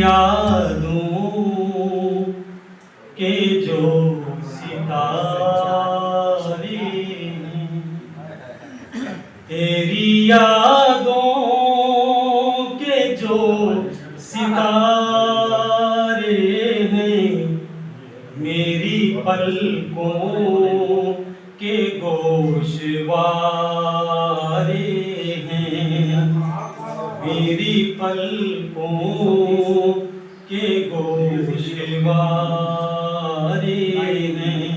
यादों के जो सितारे हैं, तेरी यादों के जो सितारे हैं, मेरी पलकों के गोशवारे हैं, मेरी पलकों के गोशवारे हैं।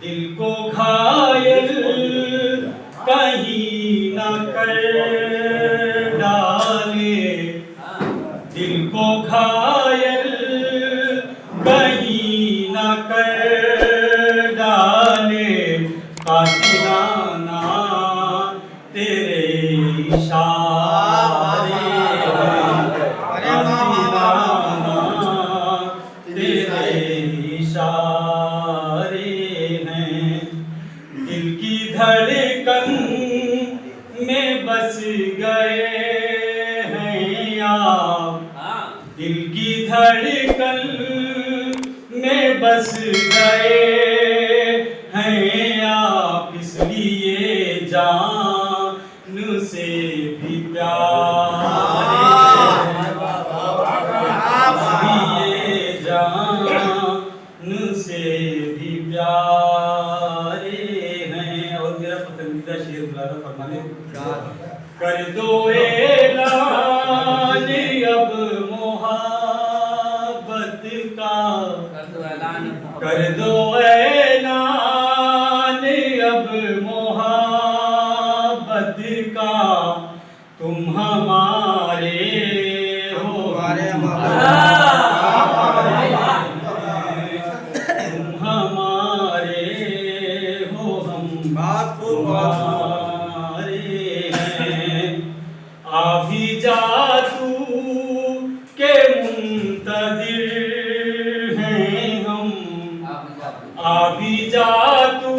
दिल को घायल कहीं न कर डाले, दिल को घायल कहीं न कर डाले, कातिलाना तेरे इशारे हैं, कातिलाना तेरे इशारे हैं। दिल की धड़कन में बस गए हैं आप, दिल की धड़कन में बस गए हैं आप, इसलिए जान से भी प्यारे हैं, इसलिए जान से भी प्यारे हैं। और मेरा पसंदीदा शेर बुलाना फरमाने, कर दो ऐलान अब मोहब्बत का, कर दो ऐलान अब मोहब्बत का, तुम हमारे हो तुम हमारे हो, हम तुम्हारे हैं। आ भी जा तू के मुंतज़िर हैं हम, आ भी जा तू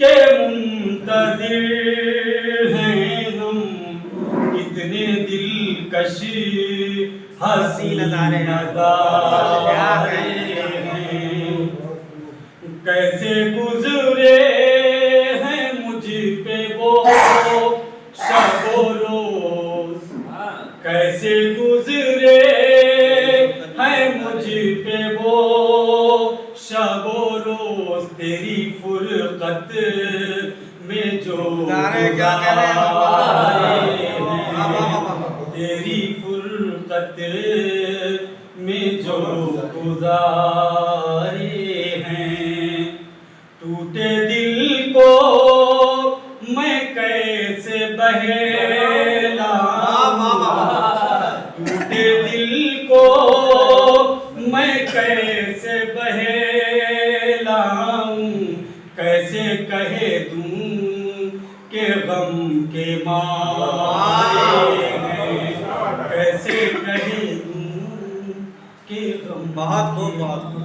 के मुंतज़िर हैं हम, कितने दिलकश हंसी नज़ारे हैं, कैसे गुजरे हैं मुझ पे वो शब रोज, कैसे गुजरे हैं मुझ पे वो शब रोज, तेरी फुरकत में जो गुज़ारे हैं, तेरी फुरकत में जो गुज़ारे हैं। टूटे दिल को मैं कैसे बहलाऊं, टूटे दिल को मैं कैसे बहलाऊं, कैसे कहे दूं के गम के मारे हैं, कैसे कहे दूं के गम। बहुत खूब, बहुत खूब।